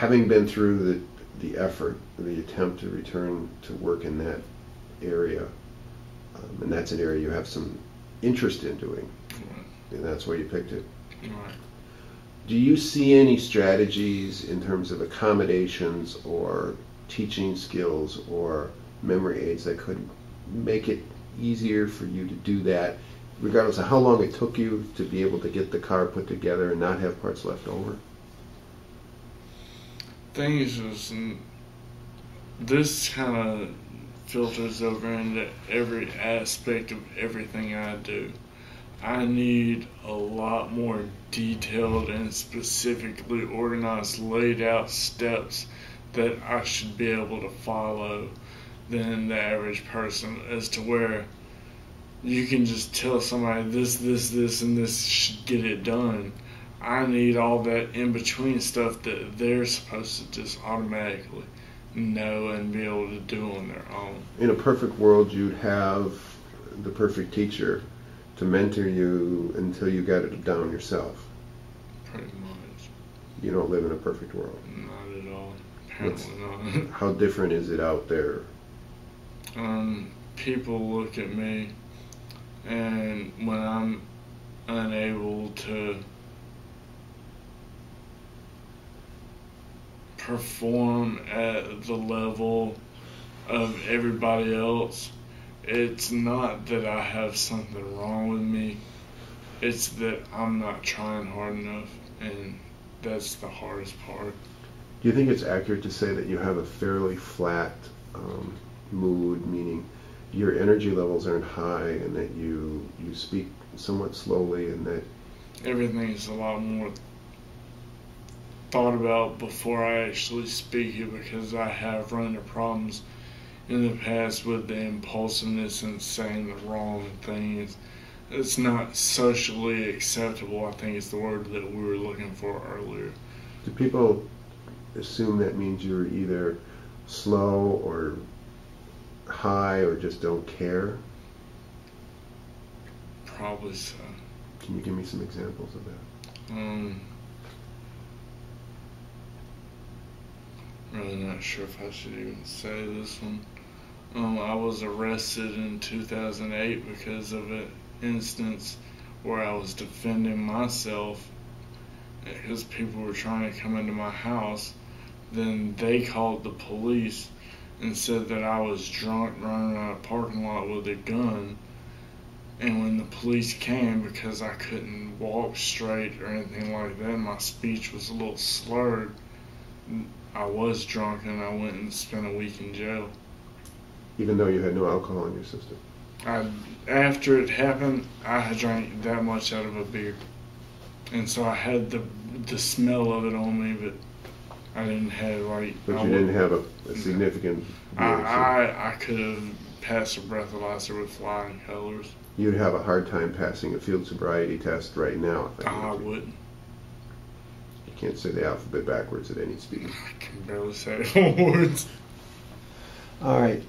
having been through the effort, the attempt to return to work in that area, and that's an area you have some interest in doing, and that's why you picked it. Right. Do you see any strategies in terms of accommodations or teaching skills or memory aids that could make it easier for you to do that, regardless of how long it took you to be able to get the car put together and not have parts left over? Thing is, this kind of filters over into every aspect of everything I do. I need a lot more detailed and specifically organized, laid out steps that I should be able to follow than the average person, as to where you can just tell somebody this, and this should get it done. I need all that in-between stuff that they're supposed to just automatically know and be able to do on their own. In a perfect world, you'd have the perfect teacher to mentor you until you got it down yourself. Pretty much. You don't live in a perfect world. Not at all. Apparently not. How different is it out there? People look at me, and when I'm unable to perform at the level of everybody else, it's not that I have something wrong with me, it's that I'm not trying hard enough, and that's the hardest part. Do you think it's accurate to say that you have a fairly flat mood, meaning your energy levels aren't high, and that you speak somewhat slowly, and that everything's a lot more thought about before I actually speak it, because I have run into problems in the past with the impulsiveness and saying the wrong things. It's not socially acceptable, I think is the word that we were looking for earlier. Do people assume that means you're either slow or high or just don't care? Probably so. Can you give me some examples of that? Really not sure if I should even say this one. I was arrested in 2008 because of an instance where I was defending myself because people were trying to come into my house. Then they called the police and said that I was drunk running out of a parking lot with a gun. And when the police came, because I couldn't walk straight or anything like that, my speech was a little slurred, I was drunk, and I went and spent a week in jail. Even though you had no alcohol in your system? After it happened, I had drank that much out of a beer. And so I had the smell of it on me, but I didn't have, like... But you didn't have a significant... I could have passed a breathalyzer with flying colors. You'd have a hard time passing a field sobriety test right now. I wouldn't. You can't say the alphabet backwards at any speed. I can barely say it forwards. All right.